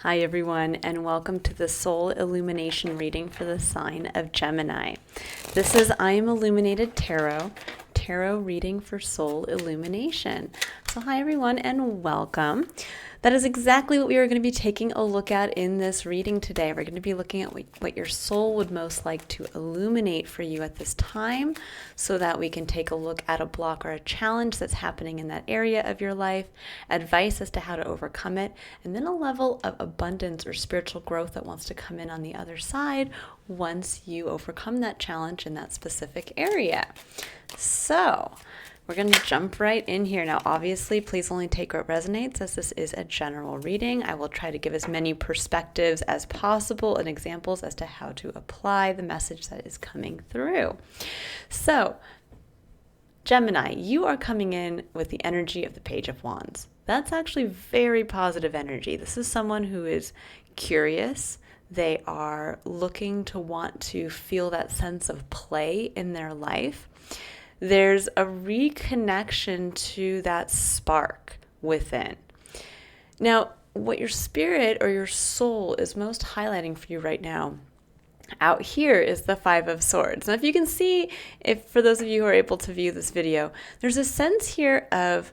Hi everyone, and welcome to the Soul Illumination Reading for the sign of Gemini. This is I Am Illuminated Tarot reading for Soul Illumination. So hi everyone and welcome. That is exactly what we are going to be taking a look at in this reading today. We're going to be looking at what your soul would most like to illuminate for you at this time so that we can take a look at a block or a challenge that's happening in that area of your life, advice as to how to overcome it, and then a level of abundance or spiritual growth that wants to come in on the other side once you overcome that challenge in that specific area. So we're going to jump right in here. Now, obviously, please only take what resonates, as this is a general reading. I will try to give as many perspectives as possible and examples as to how to apply the message that is coming through. So, Gemini, you are coming in with the energy of the Page of Wands. That's actually very positive energy. This is someone who is curious. They are looking to want to feel that sense of play in their life. There's a reconnection to that spark within. Now, what your spirit or your soul is most highlighting for you right now out here is the Five of Swords. Now, if you can see, if for those of you who are able to view this video, there's a sense here of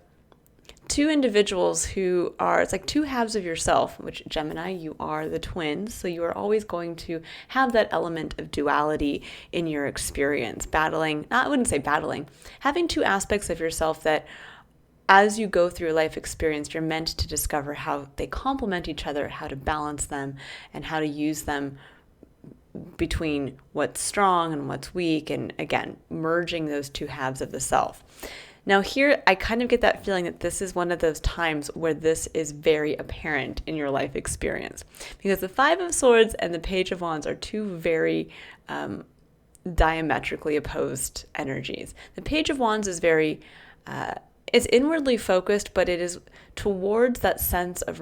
two individuals who are, it's like two halves of yourself, which Gemini, you are the twins. So you are always going to have that element of duality in your experience, battling, I wouldn't say battling, having two aspects of yourself that as you go through your life experience, you're meant to discover how they complement each other, how to balance them, and how to use them between what's strong and what's weak. And again, merging those two halves of the self. Now here, I kind of get that feeling that this is one of those times where this is very apparent in your life experience. Because the Five of Swords and the Page of Wands are two very diametrically opposed energies. The Page of Wands is very, it's inwardly focused, but it is towards that sense of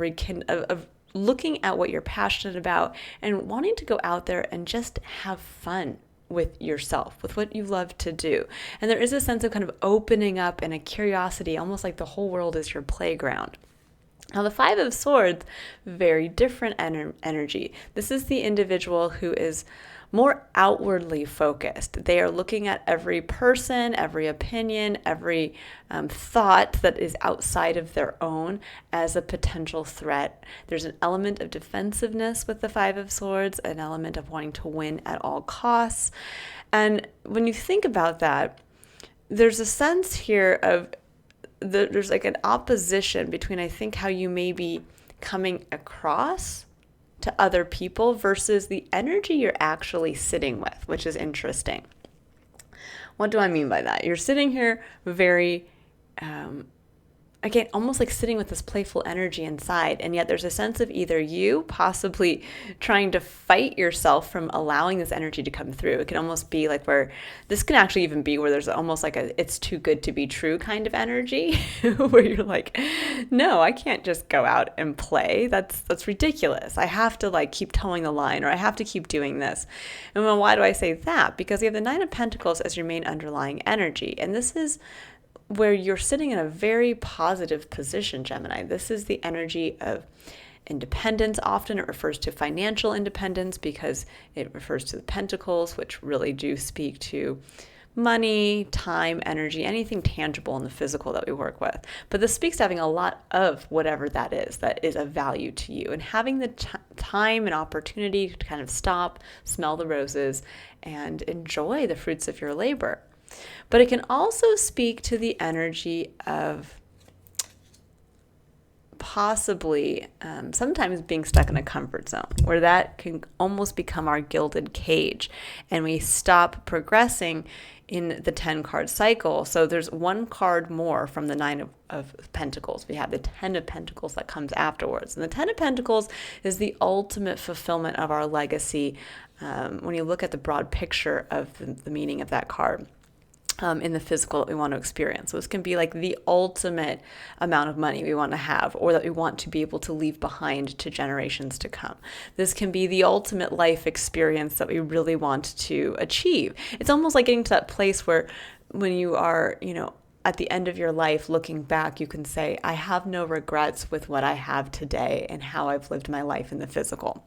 looking at what you're passionate about and wanting to go out there and just have fun with yourself, with what you love to do. And there is a sense of kind of opening up and a curiosity, almost like the whole world is your playground. Now, the Five of Swords, very different energy. This is the individual who is more outwardly focused. They are looking at every person, every opinion, every thought that is outside of their own as a potential threat. There's an element of defensiveness with the Five of Swords, an element of wanting to win at all costs. And when you think about that, there's a sense here of there's like an opposition between, I think, how you may be coming across to other people versus the energy you're actually sitting with, which is interesting. What do I mean by that? You're sitting here very, again, almost like sitting with this playful energy inside, and yet there's a sense of either you possibly trying to fight yourself from allowing this energy to come through. It can almost be like where this can actually even be where there's almost like a it's too good to be true kind of energy where you're like, no, I can't just go out and play. That's ridiculous. I have to like keep towing the line, or I have to keep doing this. And well, why do I say that? Because you have the Nine of Pentacles as your main underlying energy, and this is where you're sitting in a very positive position, Gemini. This is the energy of independence. Often it refers to financial independence because it refers to the pentacles, which really do speak to money, time, energy, anything tangible in the physical that we work with. But this speaks to having a lot of whatever that is of value to you, and having the time and opportunity to kind of stop, smell the roses, and enjoy the fruits of your labor. But it can also speak to the energy of possibly sometimes being stuck in a comfort zone, where that can almost become our gilded cage, and we stop progressing in the 10-card cycle. So there's one card more from the Nine of Pentacles. We have the 10 of Pentacles that comes afterwards. And the 10 of Pentacles is the ultimate fulfillment of our legacy when you look at the broad picture of the meaning of that card. In the physical that we want to experience. So this can be like the ultimate amount of money we want to have, or that we want to be able to leave behind to generations to come. This can be the ultimate life experience that we really want to achieve. It's almost like getting to that place where when you are, at the end of your life, looking back, you can say, I have no regrets with what I have today and how I've lived my life in the physical.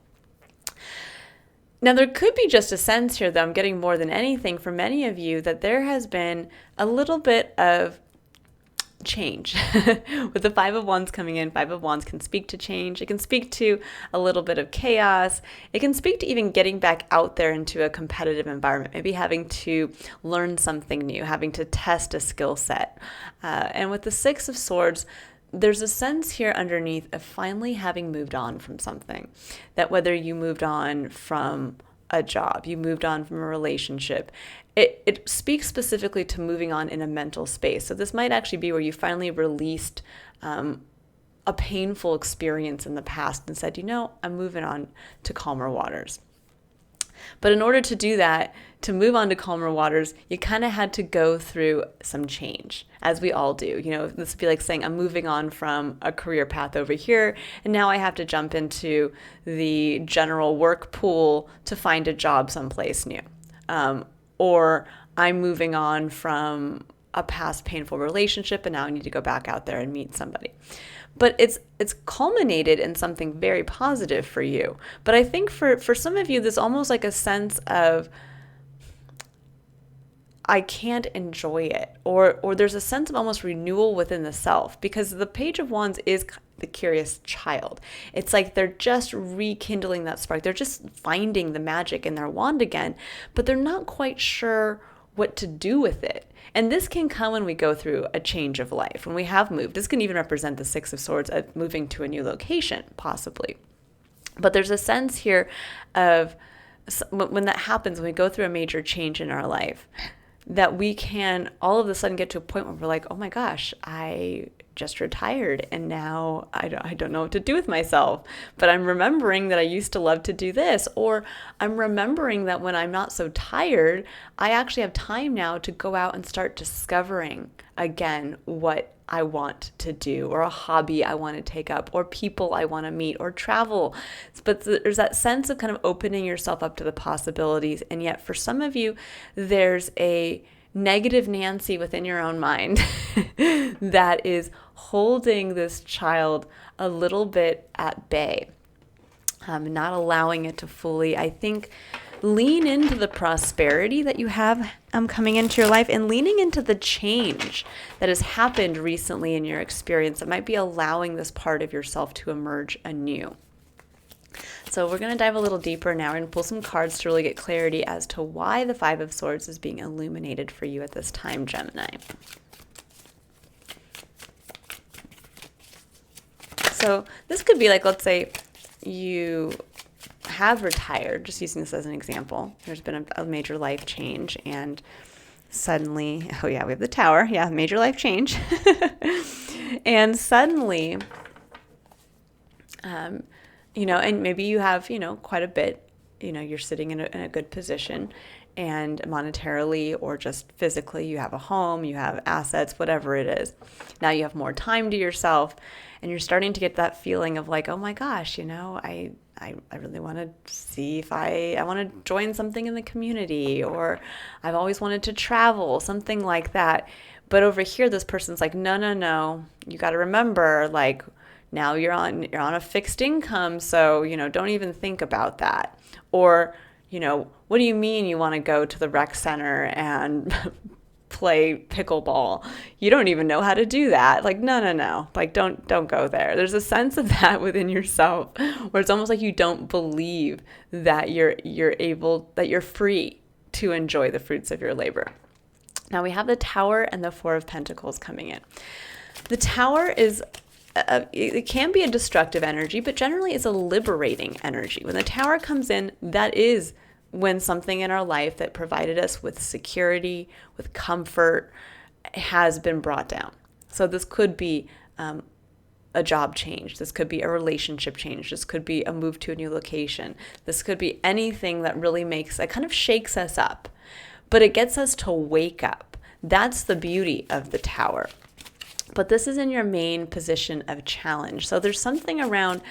Now, there could be just a sense here, though, I'm getting more than anything for many of you, that there has been a little bit of change. With the Five of Wands coming in, Five of Wands can speak to change. It can speak to a little bit of chaos. It can speak to even getting back out there into a competitive environment, maybe having to learn something new, having to test a skill set. And with the Six of Swords, there's a sense here underneath of finally having moved on from something. That whether you moved on from a job, you moved on from a relationship, it speaks specifically to moving on in a mental space. So this might actually be where you finally released a painful experience in the past and said, I'm moving on to calmer waters. But in order to do that, to move on to calmer waters, you kind of had to go through some change, as we all do. This would be like saying, I'm moving on from a career path over here, and now I have to jump into the general work pool to find a job someplace new. Or I'm moving on from a past painful relationship, and now I need to go back out there and meet somebody. But it's culminated in something very positive for you. But I think for some of you, there's almost like a sense of, I can't enjoy it. Or there's a sense of almost renewal within the self, because the Page of Wands is the curious child. It's like they're just rekindling that spark. They're just finding the magic in their wand again, but they're not quite sure what to do with it. And this can come when we go through a change of life, when we have moved. This can even represent the Six of Swords of moving to a new location, possibly. But there's a sense here of when that happens, when we go through a major change in our life, that we can all of a sudden get to a point where we're like, oh my gosh, I just retired and now I don't know what to do with myself, but I'm remembering that I used to love to do this, or I'm remembering that when I'm not so tired, I actually have time now to go out and start discovering again what I want to do, or a hobby I want to take up, or people I want to meet, or travel. But there's that sense of kind of opening yourself up to the possibilities. And yet for some of you, there's a negative Nancy within your own mind that is holding this child a little bit at bay, not allowing it to fully, I think, lean into the prosperity that you have coming into your life, and leaning into the change that has happened recently in your experience that might be allowing this part of yourself to emerge anew. So we're going to dive a little deeper now and pull some cards to really get clarity as to why the Five of Swords is being illuminated for you at this time, Gemini. So this could be like, let's say you have retired, just using this as an example. There's been a major life change, and suddenly, we have the Tower. Yeah, major life change. And suddenly, and maybe you have, quite a bit, you're sitting in a good position, and monetarily or just physically, you have a home, you have assets, whatever it is. Now you have more time to yourself, and you're starting to get that feeling of like, oh my gosh, I really want to see if I want to join something in the community, or I've always wanted to travel, something like that. But over here, this person's like, no, you got to remember, like, now you're on a fixed income, so, don't even think about that. Or, what do you mean you want to go to the rec center and play pickleball? You don't even know how to do that. Like, no. Like, don't go there. There's a sense of that within yourself where it's almost like you don't believe that you're free to enjoy the fruits of your labor. Now we have the Tower and the Four of Pentacles coming in. The Tower is it can be a destructive energy, but generally it's a liberating energy. When the Tower comes in, that is when something in our life that provided us with security, with comfort, has been brought down. So this could be a job change. This could be a relationship change. This could be a move to a new location. This could be anything that really it kind of shakes us up, but it gets us to wake up. That's the beauty of the Tower. But this is in your main position of challenge. So there's something around,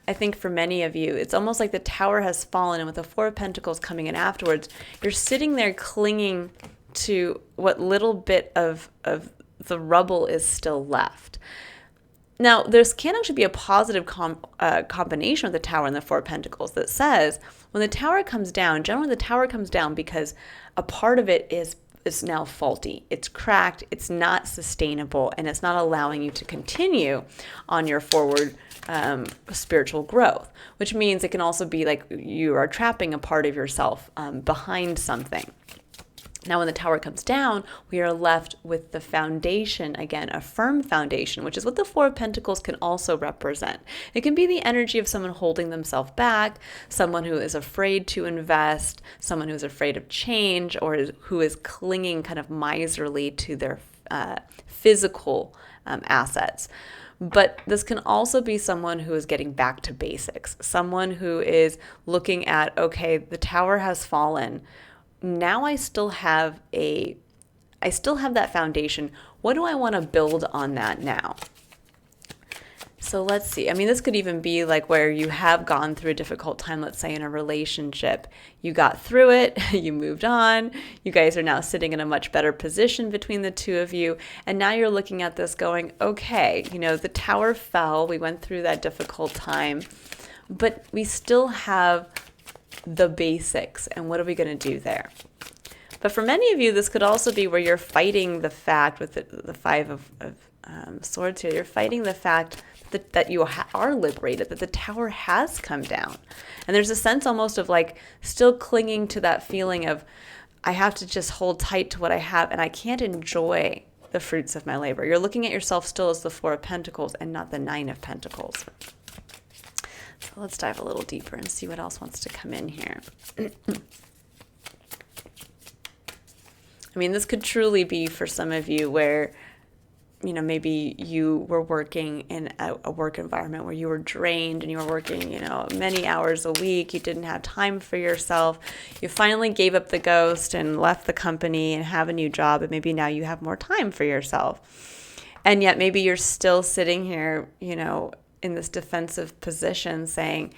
I think for many of you, it's almost like the Tower has fallen, and with the Four of Pentacles coming in afterwards, you're sitting there clinging to what little bit of the rubble is still left. Now, there can actually be a positive combination of the Tower and the Four of Pentacles that says when the Tower comes down, generally the Tower comes down because a part of it is now faulty. It's cracked, it's not sustainable, and it's not allowing you to continue on your forward spiritual growth, which means it can also be like you are trapping a part of yourself behind something. Now, when the Tower comes down, we are left with the foundation, again, a firm foundation, which is what the Four of Pentacles can also represent. It can be the energy of someone holding themselves back, someone who is afraid to invest, someone who is afraid of change, or who is clinging kind of miserly to their physical assets. But this can also be someone who is getting back to basics, someone who is looking at, okay, the Tower has fallen. Now I still have that foundation. What do I want to build on that now? So let's see. I mean, this could even be like where you have gone through a difficult time, let's say in a relationship. You got through it, you moved on, you guys are now sitting in a much better position between the two of you. And now you're looking at this going, okay, the Tower fell, we went through that difficult time, but we still have the basics, and what are we going to do there? But for many of you, this could also be where you're fighting the fact with the Five of Swords here. You're fighting the fact that you are liberated, that the Tower has come down. And there's a sense almost of like still clinging to that feeling of I have to just hold tight to what I have and I can't enjoy the fruits of my labor. You're looking at yourself still as the Four of Pentacles and not the Nine of Pentacles. So let's dive a little deeper and see what else wants to come in here. I mean, this could truly be for some of you where, maybe you were working in a work environment where you were drained and you were working, many hours a week. You didn't have time for yourself. You finally gave up the ghost and left the company and have a new job. And maybe now you have more time for yourself. And yet maybe you're still sitting here, in this defensive position saying,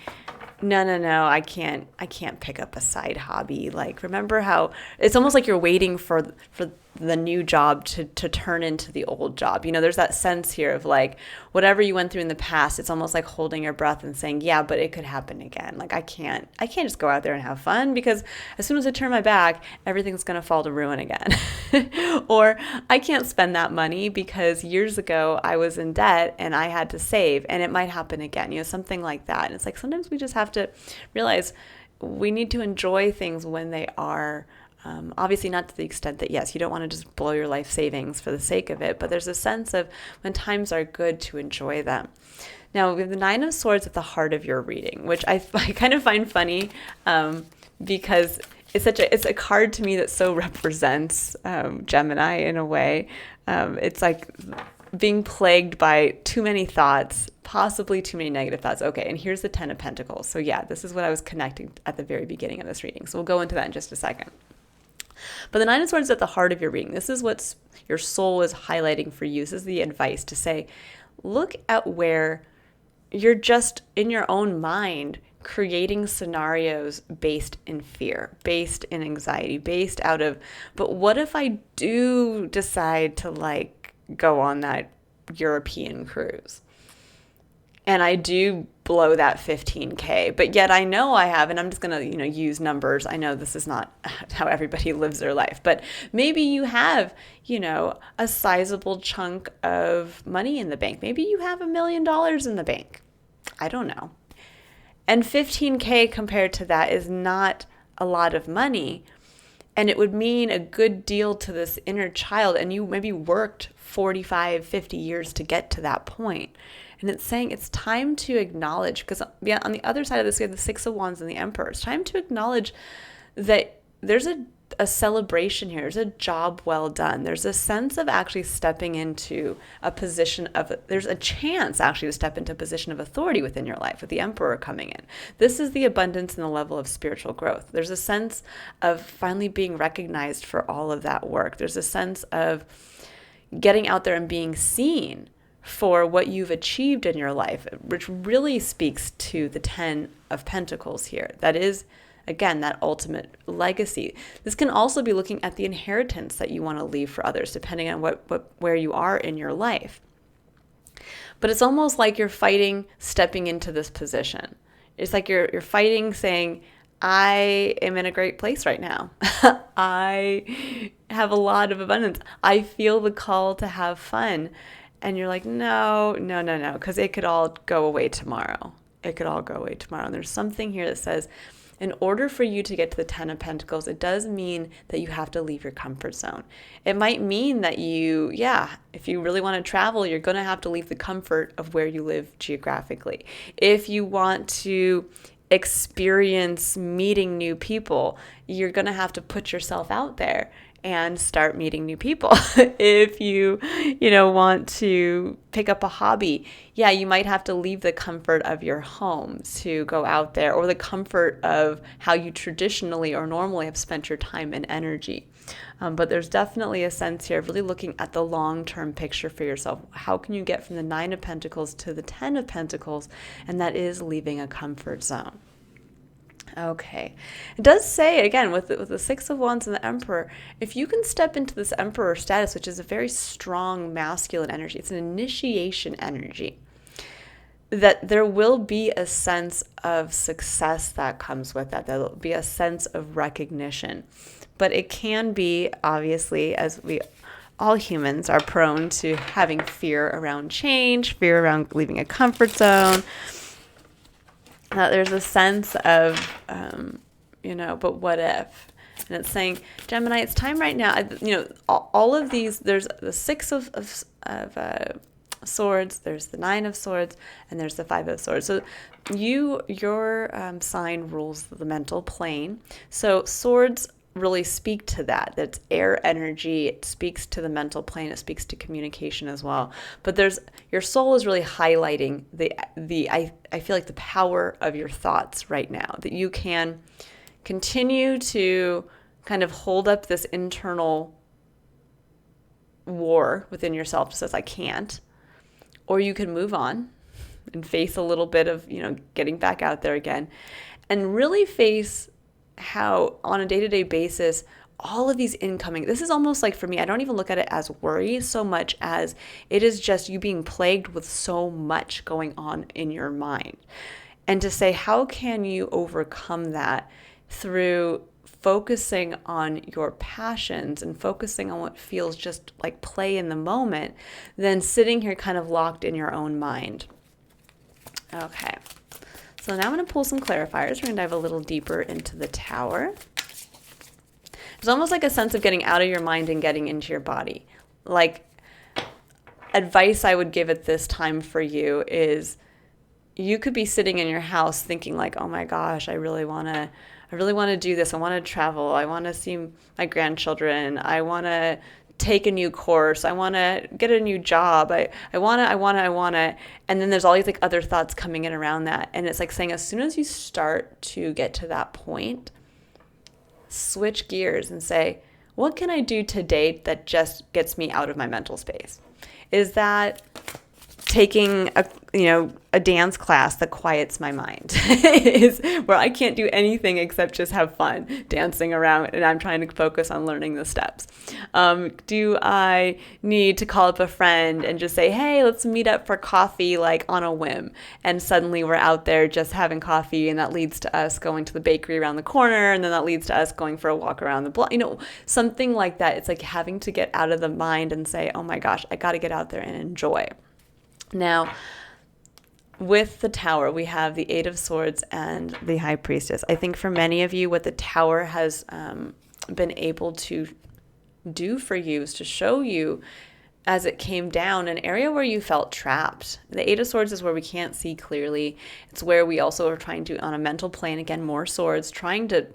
no, I can't pick up a side hobby. Like, remember how it's almost like you're waiting for the new job to turn into the old job. There's that sense here of like, whatever you went through in the past, it's almost like holding your breath and saying, yeah, but it could happen again. Like, I can't just go out there and have fun because as soon as I turn my back, everything's going to fall to ruin again. Or I can't spend that money because years ago I was in debt and I had to save and it might happen again, something like that. And it's like, sometimes we just have to realize we need to enjoy things when they are obviously not to the extent that, yes, you don't want to just blow your life savings for the sake of it, but there's a sense of when times are good to enjoy them. Now, we have the Nine of Swords at the heart of your reading, which I kind of find funny because it's a card to me that so represents Gemini in a way. It's like being plagued by too many thoughts, possibly too many negative thoughts. Okay, and here's the Ten of Pentacles. So yeah, this is what I was connecting at the very beginning of this reading. So we'll go into that in just a second. But the Nine of Swords is at the heart of your reading. This is what your soul is highlighting for you. This is the advice to say, look at where you're just in your own mind creating scenarios based in fear, based in anxiety, based out of, but what if I do decide to like go on that European cruise? And I do blow that 15K, but yet I know I have, and I'm just going to, use numbers. I know this is not how everybody lives their life, but maybe you have, a sizable chunk of money in the bank. Maybe you have $1 million in the bank. I don't know. And 15K compared to that is not a lot of money. And it would mean a good deal to this inner child. And you maybe worked 45, 50 years to get to that point. And it's saying it's time to acknowledge, because on the other side of this, we have the Six of Wands and the Emperor. It's time to acknowledge that there's a celebration here. There's a job well done. There's a sense of actually stepping into a position there's a chance actually to step into a position of authority within your life with the Emperor coming in. This is the abundance and the level of spiritual growth. There's a sense of finally being recognized for all of that work. There's a sense of getting out there and being seen for what you've achieved in your life, which really speaks to the Ten of Pentacles here. That is again, that ultimate legacy. This can also be looking at the inheritance that you want to leave for others, depending on where you are in your life. But it's almost like you're fighting stepping into this position. It's like you're fighting saying, I am in a great place right now. I have a lot of abundance. I feel the call to have fun. And you're like, no, because it could all go away tomorrow. It could all go away tomorrow. And there's something here that says, in order for you to get to the 10 of Pentacles, it does mean that you have to leave your comfort zone. It might mean that if you really want to travel, you're going to have to leave the comfort of where you live geographically. If you want to experience meeting new people, you're going to have to put yourself out there and start meeting new people. If you want to pick up a hobby, you might have to leave the comfort of your home to go out there, or the comfort of how you traditionally or normally have spent your time and energy. But there's definitely a sense here of really looking at the long-term picture for yourself. How can you get from the 9 of Pentacles to the 10 of Pentacles? And that is leaving a comfort zone. Okay. It does say, again, with the 6 of Wands and the Emperor, if you can step into this Emperor status, which is a very strong masculine energy, it's an initiation energy, that there will be a sense of success that comes with that. There will be a sense of recognition. But it can be, obviously, as all humans are prone to having fear around change, fear around leaving a comfort zone. There's a sense of, but what if? And it's saying, Gemini, it's time right now. All of these, there's the 6 of Swords, there's the 9 of Swords, and there's the 5 of Swords. So your sign rules the mental plane. So Swords really speak to that. That's air energy. It speaks to the mental plane. It speaks to communication as well. But your soul is really highlighting I feel like the power of your thoughts right now, that you can continue to kind of hold up this internal war within yourself that says, I can't, or you can move on and face a little bit of, getting back out there again and really face how on a day-to-day basis, all of these incoming, this is almost like, for me, I don't even look at it as worry so much as it is just you being plagued with so much going on in your mind. And to say, how can you overcome that through focusing on your passions and focusing on what feels just like play in the moment, than sitting here kind of locked in your own mind. Okay. So now I'm going to pull some clarifiers. We're going to dive a little deeper into the Tower. It's almost like a sense of getting out of your mind and getting into your body. Like, advice I would give at this time for you is, you could be sitting in your house thinking like, oh my gosh, I really want to do this. I want to travel. I want to see my grandchildren. I want to take a new course. I want to get a new job. I want to. And then there's all these like other thoughts coming in around that. And it's like saying, as soon as you start to get to that point, switch gears and say, what can I do today that just gets me out of my mental space? Is that taking a dance class that quiets my mind, is where I can't do anything except just have fun dancing around, and I'm trying to focus on learning the steps. Do I need to call up a friend and just say, hey, let's meet up for coffee, like on a whim, and suddenly we're out there just having coffee, and that leads to us going to the bakery around the corner, and then that leads to us going for a walk around the block, something like that. It's like having to get out of the mind and say, oh my gosh, I got to get out there and enjoy. Now, with the Tower, we have the 8 of Swords and the High Priestess. I think for many of you, what the Tower has been able to do for you is to show you, as it came down, an area where you felt trapped. The 8 of Swords is where we can't see clearly. It's where we also are trying to, on a mental plane, again, more swords, trying to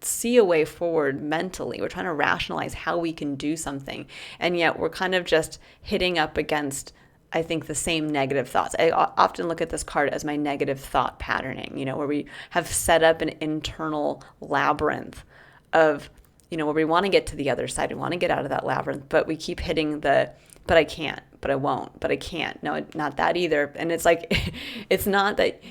see a way forward mentally. We're trying to rationalize how we can do something. And yet we're kind of just hitting up against, I think, the same negative thoughts. I often look at this card as my negative thought patterning, where we have set up an internal labyrinth of, where we want to get to the other side. We want to get out of that labyrinth, but we keep hitting but I can't, but I won't, but I can't. No, not that either. And it's like, it's not that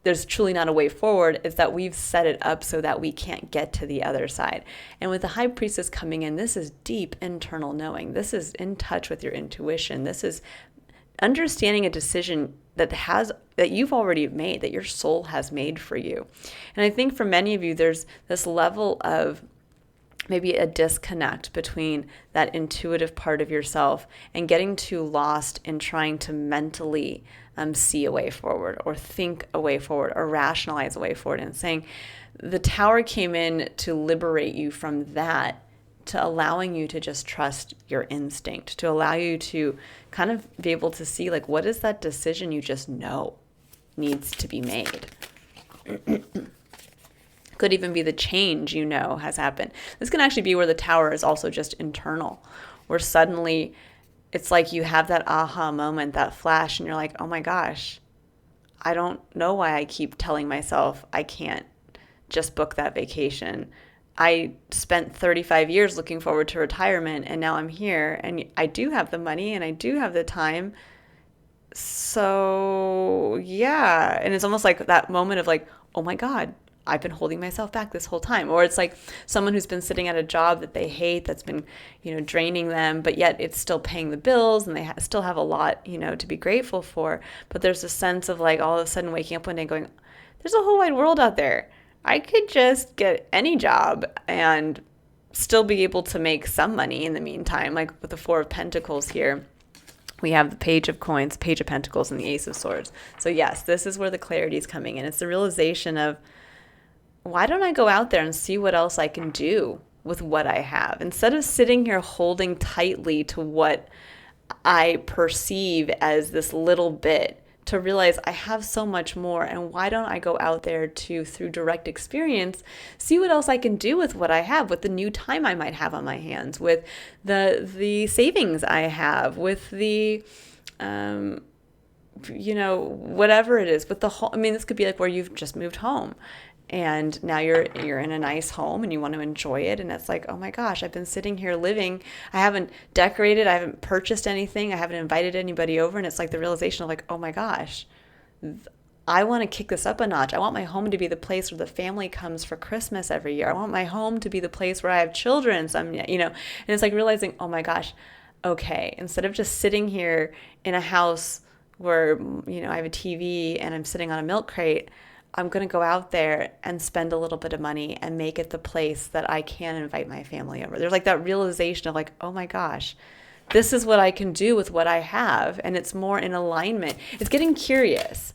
there's truly not a way forward. It's that we've set it up so that we can't get to the other side. And with the High Priestess coming in, this is deep internal knowing. This is in touch with your intuition. This is understanding a decision that you've already made, that your soul has made for you. And I think for many of you, there's this level of maybe a disconnect between that intuitive part of yourself and getting too lost in trying to mentally see a way forward, or think a way forward, or rationalize a way forward, and saying the Tower came in to liberate you from that, to allowing you to just trust your instinct, to allow you to kind of be able to see, like, what is that decision you just know needs to be made. Could even be the change you know has happened. This can actually be where the Tower is also just internal, where suddenly it's like you have that aha moment, that flash, and you're like, oh my gosh, I don't know why I keep telling myself I can't just book that vacation. I spent 35 years looking forward to retirement, and now I'm here, and I do have the money and I do have the time. So yeah. And it's almost like that moment of like, oh my God, I've been holding myself back this whole time. Or it's like someone who's been sitting at a job that they hate, that's been, draining them, but yet it's still paying the bills, and they still have a lot, to be grateful for. But there's a sense of like all of a sudden waking up one day going, there's a whole wide world out there. I could just get any job and still be able to make some money in the meantime. Like with the Four of Pentacles here, we have the Page of Coins, Page of Pentacles, and the Ace of Swords. So yes, this is where the clarity is coming in. It's the realization of, why don't I go out there and see what else I can do with what I have? Instead of sitting here holding tightly to what I perceive as this little bit, to realize I have so much more, and why don't I go out there to, through direct experience, see what else I can do with what I have, with the new time I might have on my hands, with the savings I have, with the whatever it is, with the whole, this could be like where you've just moved home and now you're in a nice home and you want to enjoy it, and it's like, oh my gosh, I've been sitting here living, I haven't decorated, I haven't purchased anything, I haven't invited anybody over, and it's like the realization of like, oh my gosh, I want to kick this up a notch. I want my home to be the place where the family comes for Christmas every year. I want my home to be the place where I have children, and it's like realizing, oh my gosh, okay, instead of just sitting here in a house where I have a TV and I'm sitting on a milk crate, I'm going to go out there and spend a little bit of money and make it the place that I can invite my family over. There's like that realization of like, oh my gosh, this is what I can do with what I have. And it's more in alignment. It's getting curious.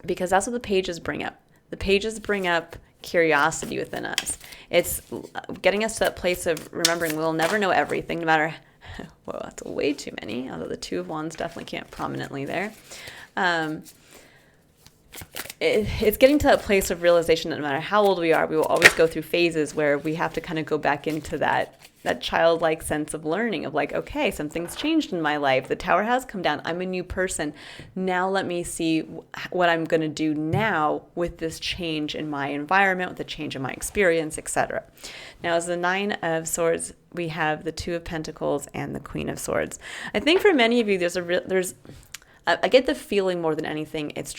Because that's what the pages bring up. The pages bring up curiosity within us. It's getting us to that place of remembering we'll never know everything, no matter, well, that's way too many, although the Two of Wands definitely can't prominently there. It's getting to that place of realization that no matter how old we are, we will always go through phases where we have to kind of go back into that childlike sense of learning of like, okay, something's changed in my life. The Tower has come down. I'm a new person. Now let me see what I'm going to do now with this change in my environment, with the change in my experience, etc. Now, as the Nine of Swords, we have the Two of Pentacles and the Queen of Swords. I think for many of you, I get the feeling more than anything, it's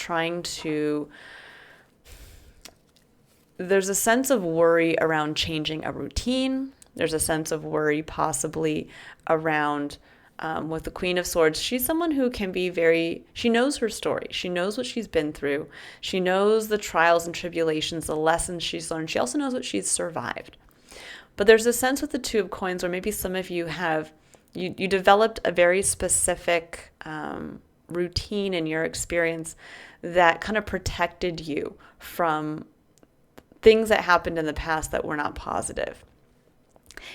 there's a sense of worry around changing a routine. There's a sense of worry possibly around, with the Queen of Swords, she's someone who can be she knows her story. She knows what she's been through. She knows the trials and tribulations, the lessons she's learned. She also knows what she's survived. But there's a sense with the Two of Coins where maybe some of you you developed a very specific routine in your experience that kind of protected you from things that happened in the past that were not positive.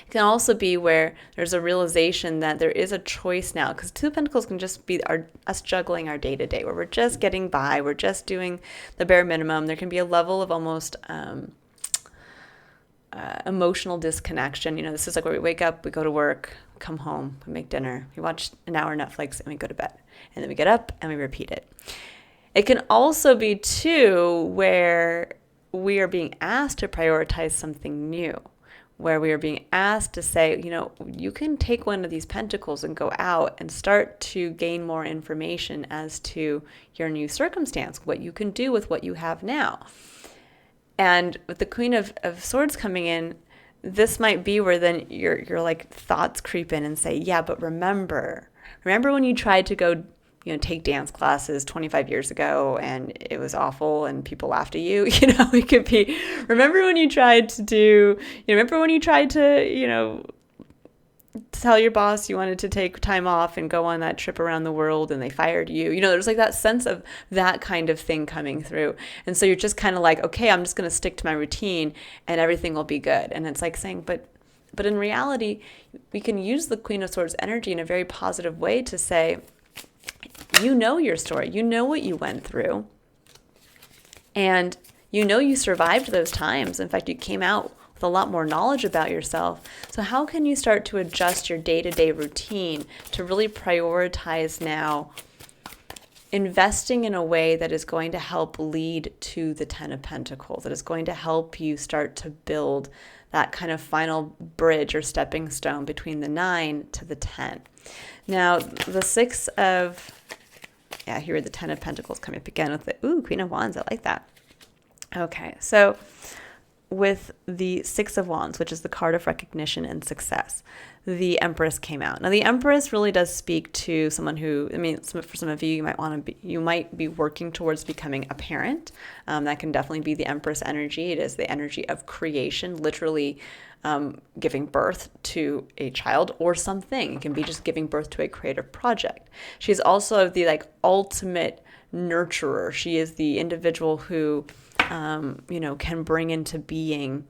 It can also be where there's a realization that there is a choice now, because Two of Pentacles can just be us juggling our day-to-day, where we're just getting by, we're just doing the bare minimum. There can be a level of almost emotional disconnection. This is like where we wake up, we go to work, come home, we make dinner, we watch an hour Netflix, and we go to bed. And then we get up and we repeat it. It can also be too where we are being asked to prioritize something new, where we are being asked to say, you can take one of these pentacles and go out and start to gain more information as to your new circumstance, what you can do with what you have now. And with the Queen of Swords coming in, this might be where then your like thoughts creep in and say, yeah, but remember when you tried to go take dance classes 25 years ago and it was awful and people laughed at you. It could be, remember when you tried to tell your boss you wanted to take time off and go on that trip around the world and they fired you. There's like that sense of that kind of thing coming through. And so you're just kind of like, okay, I'm just going to stick to my routine and everything will be good. And it's like saying, but in reality, we can use the Queen of Swords energy in a very positive way to say, your story, what you went through, and you survived those times. In fact, you came out with a lot more knowledge about yourself. So how can you start to adjust your day-to-day routine to really prioritize now investing in a way that is going to help lead to the 10 of Pentacles, that is going to help you start to build that kind of final bridge or stepping stone between the 9 to the 10. Now, the here are the 10 of Pentacles coming up again with the Queen of Wands. I like that. Okay, so with the 6 of Wands, which is the card of recognition and success, the Empress came out. Now, the Empress really does speak to someone who, for some of you, you might be working towards becoming a parent. That can definitely be the Empress energy. It is the energy of creation, literally giving birth to a child or something. It can be just giving birth to a creative project. She's also the ultimate nurturer. She is the individual who can bring into being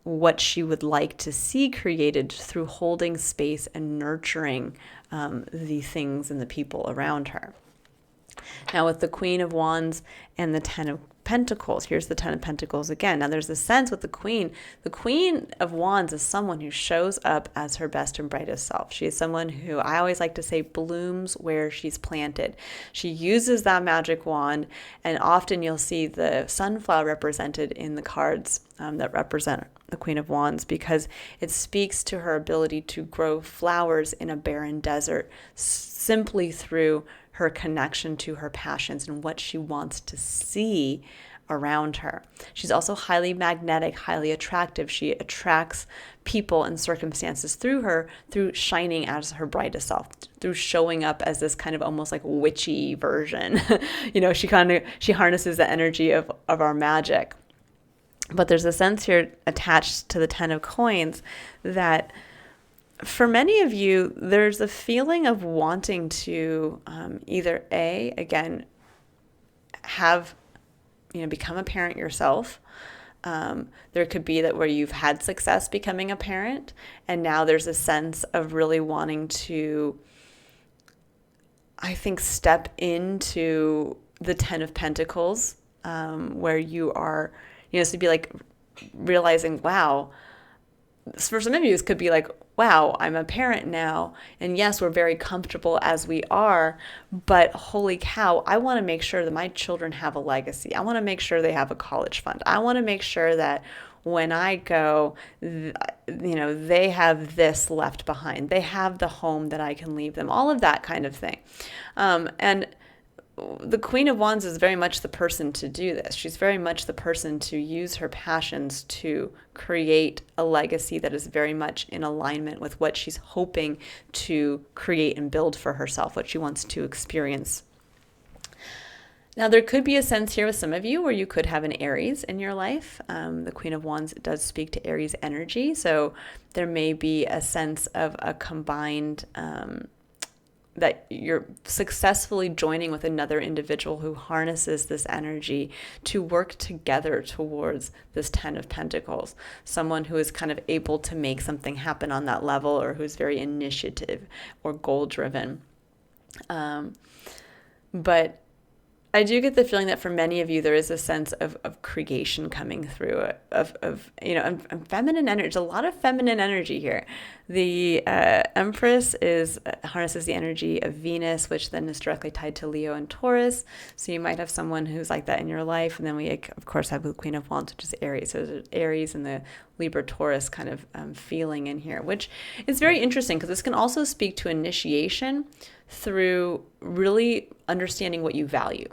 what she would like to see created through holding space and nurturing the things and the people around her. Now, with the Queen of Wands and the 10 of Pentacles, here's the 10 of Pentacles again. Now, there's a sense with the Queen of Wands is someone who shows up as her best and brightest self. She is someone who, I always like to say, blooms where she's planted. She uses that magic wand, and often you'll see the sunflower represented in the cards that represent the Queen of Wands, because it speaks to her ability to grow flowers in a barren desert simply through her connection to her passions and what she wants to see around her. She's also highly magnetic, highly attractive. She attracts people and circumstances through shining as her brightest self, through showing up as this kind of almost like witchy version. She harnesses the energy of our magic. But there's a sense here attached to the 10 of Coins that for many of you, there's a feeling of wanting to either become a parent yourself. There could be that where you've had success becoming a parent, and now there's a sense of really wanting to, I think, step into the 10 of Pentacles, where you are, to be like realizing, wow. For some of you, this could be like, wow, I'm a parent now. And yes, we're very comfortable as we are, but holy cow, I want to make sure that my children have a legacy. I want to make sure they have a college fund. I want to make sure that when I go, they have this left behind. They have the home that I can leave them, all of that kind of thing. And the Queen of Wands is very much the person to do this. She's very much the person to use her passions to create a legacy that is very much in alignment with what she's hoping to create and build for herself, what she wants to experience. Now, there could be a sense here with some of you where you could have an Aries in your life. The Queen of Wands does speak to Aries energy, so there may be a sense of a combined that you're successfully joining with another individual who harnesses this energy to work together towards this 10 of Pentacles. Someone who is kind of able to make something happen on that level, or who's very initiative or goal-driven. But I do get the feeling that for many of you, there is a sense of creation coming through, of feminine energy. There's a lot of feminine energy here The Empress harnesses the energy of Venus, which then is directly tied to Leo and Taurus. So you might have someone who's like that in your life. And then we, of course, have the Queen of Wands, which is Aries. So there's Aries and the Libra Taurus kind of feeling in here, which is very interesting because this can also speak to initiation through really understanding what you value,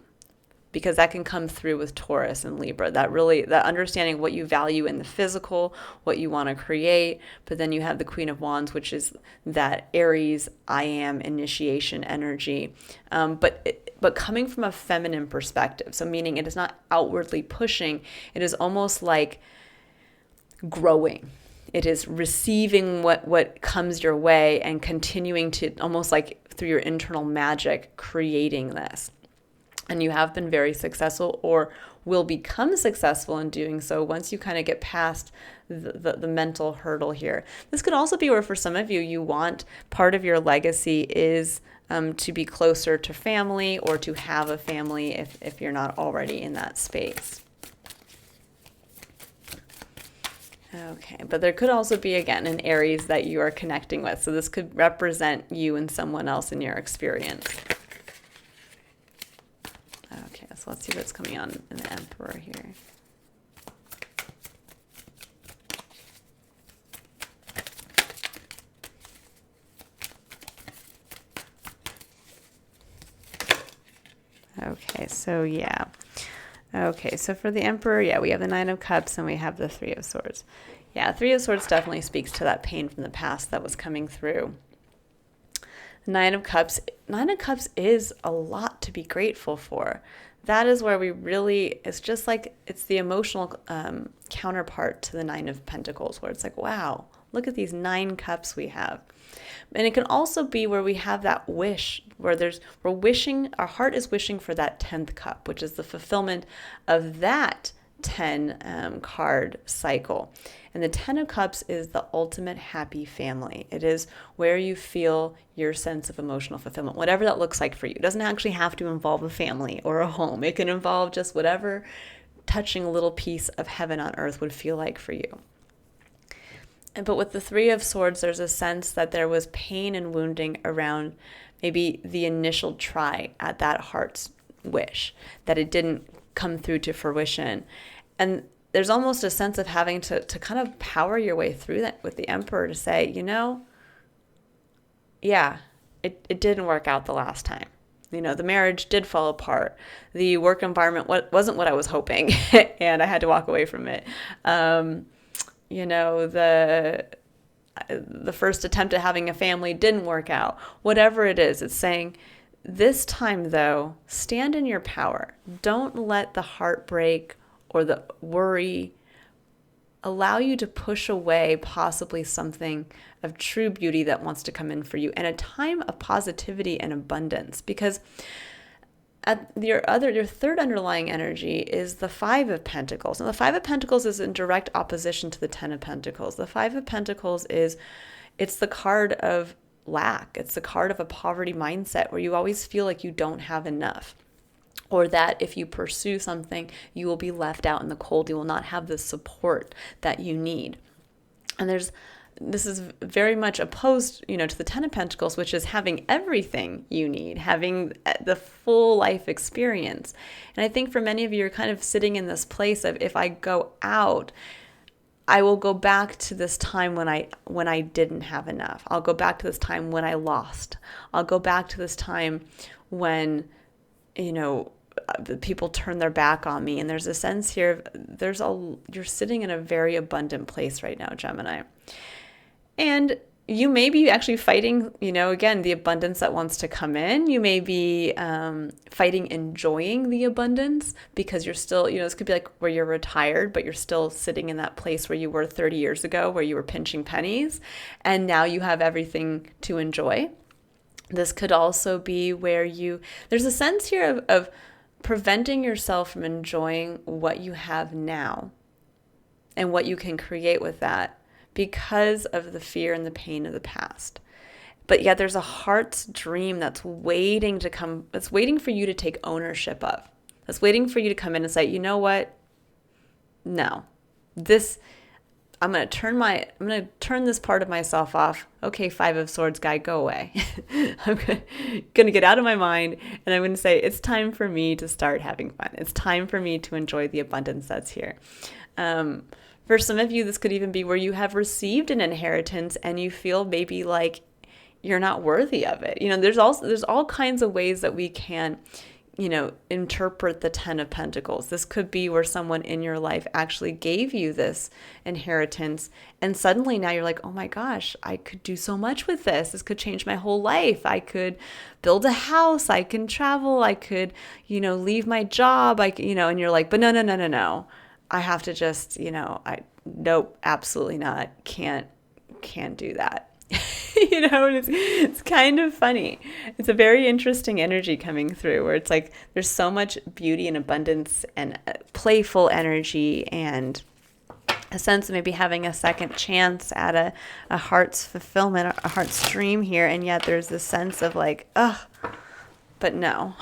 because that can come through with Taurus and Libra, that understanding what you value in the physical, what you want to create. But then you have the Queen of Wands, which is that Aries, I am initiation energy, but coming from a feminine perspective. So meaning it is not outwardly pushing, it is almost like growing. It is receiving what comes your way and continuing to, almost like through your internal magic, creating this. And you have been very successful, or will become successful in doing so once you kind of get past the mental hurdle here. This could also be where for some of you, you want part of your legacy is to be closer to family, or to have a family if you're not already in that space. Okay, but there could also be, again, an Aries that you are connecting with. So this could represent you and someone else in your experience. Okay, so let's see what's coming on in the Emperor here. Okay, so yeah. Okay, so for the Emperor, yeah, we have the Nine of Cups and we have the Three of Swords. Yeah, Three of Swords definitely speaks to that pain from the past that was coming through. Nine of Cups is a lot to be grateful for. That is where we really, it's just like, it's the emotional counterpart to the Nine of Pentacles, where it's like, wow, look at these 9 cups we have. And it can also be where we have that wish, where we're wishing, our heart is wishing for that 10th cup, which is the fulfillment of that 10 card cycle. And the 10 of Cups is the ultimate happy family. It is where you feel your sense of emotional fulfillment, whatever that looks like for you. It doesn't actually have to involve a family or a home. It can involve just whatever touching a little piece of heaven on earth would feel like for you. But with the Three of Swords, there's a sense that there was pain and wounding around maybe the initial try at that heart's wish, that it didn't come through to fruition. And there's almost a sense of having to kind of power your way through that with the Emperor, to say, yeah, it didn't work out the last time. The marriage did fall apart. The work environment wasn't what I was hoping, and I had to walk away from it. The first attempt at having a family didn't work out. Whatever it is, it's saying, this time though, stand in your power. Don't let the heartbreak or the worry allow you to push away possibly something of true beauty that wants to come in for you, and a time of positivity and abundance. Because at your third underlying energy is the Five of Pentacles. Now, the Five of Pentacles is in direct opposition to the 10 of Pentacles. The Five of Pentacles it's the card of lack. It's the card of a poverty mindset where you always feel like you don't have enough, or that if you pursue something, you will be left out in the cold. You will not have the support that you need. And this is very much opposed, to the 10 of Pentacles, which is having everything you need, having the full life experience. And I think for many of you, you're kind of sitting in this place of, if I go out, I will go back to this time when I didn't have enough. I'll go back to this time when I lost. I'll go back to this time when, people turn their back on me. And there's a sense here, you're sitting in a very abundant place right now, Gemini. And you may be actually fighting, again, the abundance that wants to come in. You may be fighting enjoying the abundance, because you're still, this could be like where you're retired, but you're still sitting in that place where you were 30 years ago, where you were pinching pennies, and now you have everything to enjoy. This could also be where there's a sense here of preventing yourself from enjoying what you have now and what you can create with that, because of the fear and the pain of the past. But yet there's a heart's dream that's waiting to come, that's waiting for you to take ownership of. That's waiting for you to come in and say, you know what? No, I'm going to turn this part of myself off. Okay, Five of Swords guy, go away. I'm going to get out of my mind, and I'm going to say, it's time for me to start having fun. It's time for me to enjoy the abundance that's here. For some of you, this could even be where you have received an inheritance and you feel maybe like you're not worthy of it. There's all kinds of ways that we can, interpret the Ten of Pentacles. This could be where someone in your life actually gave you this inheritance, and suddenly now you're like, oh my gosh, I could do so much with this. This could change my whole life. I could build a house. I can travel. I could, leave my job. And you're like, but no. I have to just, nope, absolutely not. Can't do that. And it's kind of funny. It's a very interesting energy coming through where it's like there's so much beauty and abundance and playful energy and a sense of maybe having a second chance at a heart's fulfillment, a heart's dream here. And yet there's this sense of like, but no,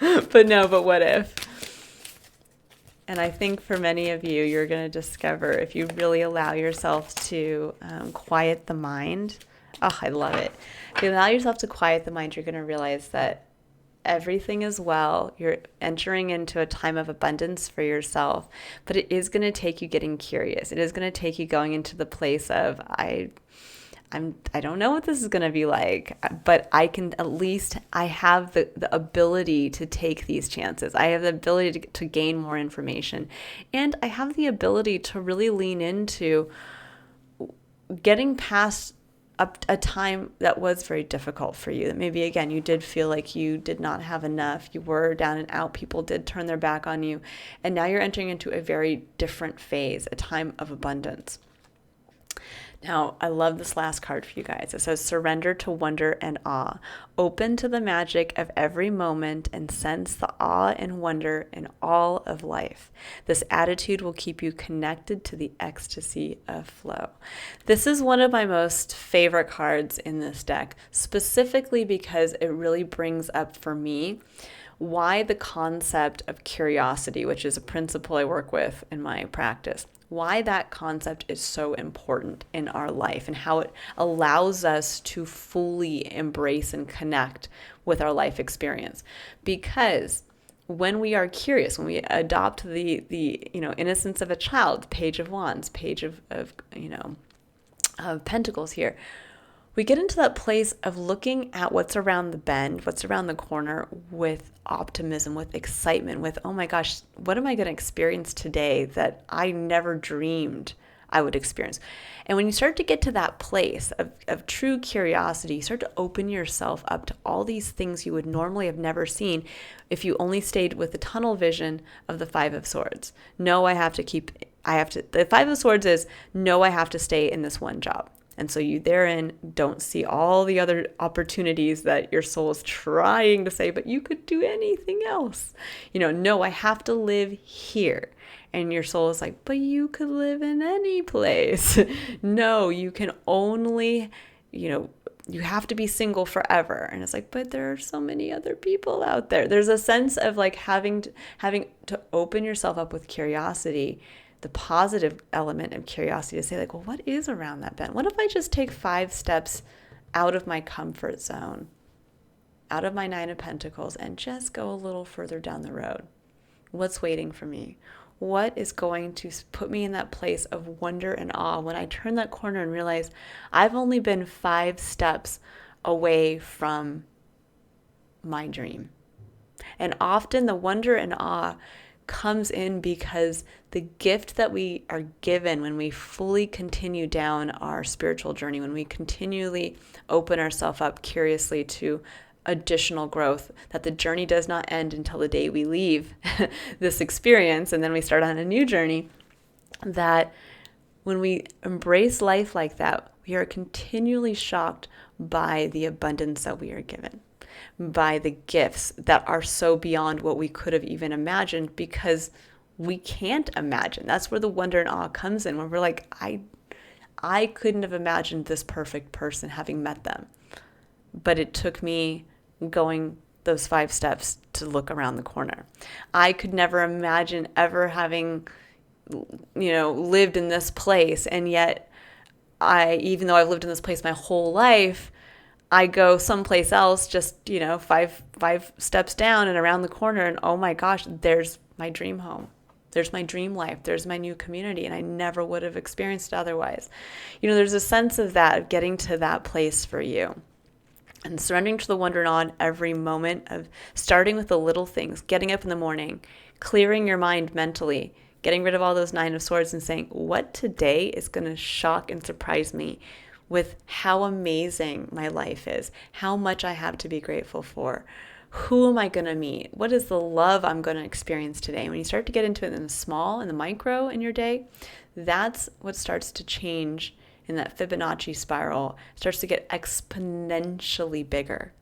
but what if? And I think for many of you, you're going to discover if you really allow yourself to quiet the mind. Oh, I love it. If you allow yourself to quiet the mind, you're going to realize that everything is well. You're entering into a time of abundance for yourself, but it is going to take you getting curious. It is going to take you going into the place of, I don't know what this is going to be like, but I have the ability to take these chances. I have the ability to gain more information. And I have the ability to really lean into getting past a time that was very difficult for you. That maybe, again, you did feel like you did not have enough. You were down and out. People did turn their back on you. And now you're entering into a very different phase, a time of abundance. Now, I love this last card for you guys. It says, surrender to wonder and awe. Open to the magic of every moment and sense the awe and wonder in all of life. This attitude will keep you connected to the ecstasy of flow. This is one of my most favorite cards in this deck, specifically because it really brings up for me why the concept of curiosity, which is a principle I work with in my practice, why that concept is so important in our life and how it allows us to fully embrace and connect with our life experience. Because when we are curious, when we adopt the innocence of a child, Page of Wands, Page of Pentacles here, we get into that place of looking at what's around the bend, what's around the corner with optimism, with excitement, with, oh my gosh, what am I going to experience today that I never dreamed I would experience? And when you start to get to that place of true curiosity, you start to open yourself up to all these things you would normally have never seen if you only stayed with the tunnel vision of the Five of Swords. The Five of Swords is, no, I have to stay in this one job. And so you therein don't see all the other opportunities that your soul is trying to say, but you could do anything else. No, I have to live here. And your soul is like, but you could live in any place. No, you can only, you have to be single forever. And it's like, but there are so many other people out there. There's a sense of like having to open yourself up with curiosity, the positive element of curiosity, to say like, well, what is around that bend? What if I just take 5 steps out of my comfort zone, out of my Nine of Pentacles, and just go a little further down the road? What's waiting for me? What is going to put me in that place of wonder and awe when I turn that corner and realize I've only been 5 steps away from my dream? And often the wonder and awe comes in because the gift that we are given when we fully continue down our spiritual journey, when we continually open ourselves up curiously to additional growth, that the journey does not end until the day we leave this experience and then we start on a new journey, that when we embrace life like that, we are continually shocked by the abundance that we are given, by the gifts that are so beyond what we could have even imagined, because we can't imagine. That's where the wonder and awe comes in, when we're like, I couldn't have imagined this perfect person having met them. But it took me going those 5 steps to look around the corner. I could never imagine ever having lived in this place, and yet even though I've lived in this place my whole life, I go someplace else just, five steps down and around the corner, and oh my gosh, there's my dream home. There's my dream life. There's my new community, and I never would have experienced it otherwise. There's a sense of that, of getting to that place for you. And surrendering to the wonder and awe every moment, of starting with the little things, getting up in the morning, clearing your mind mentally, getting rid of all those 9 of Swords and saying, what today is going to shock and surprise me with how amazing my life is, how much I have to be grateful for. Who am I going to meet? What is the love I'm going to experience today? When you start to get into it in the small and the micro in your day, that's what starts to change in that Fibonacci spiral. It starts to get exponentially bigger.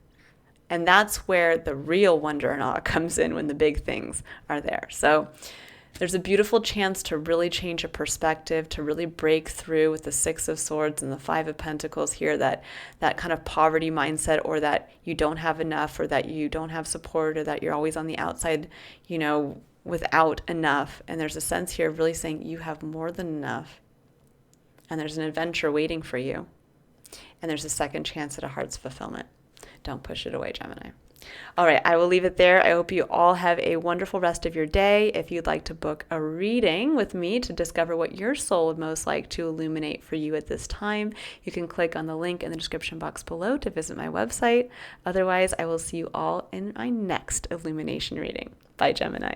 And that's where the real wonder and awe comes in, when the big things are there. So there's a beautiful chance to really change a perspective, to really break through with the 6 of Swords and the 5 of Pentacles here, that kind of poverty mindset, or that you don't have enough, or that you don't have support, or that you're always on the outside, without enough. And there's a sense here of really saying you have more than enough. And there's an adventure waiting for you. And there's a second chance at a heart's fulfillment. Don't push it away, Gemini. All right, I will leave it there. I hope you all have a wonderful rest of your day. If you'd like to book a reading with me to discover what your soul would most like to illuminate for you at this time, you can click on the link in the description box below to visit my website. Otherwise, I will see you all in my next illumination reading. Bye, Gemini.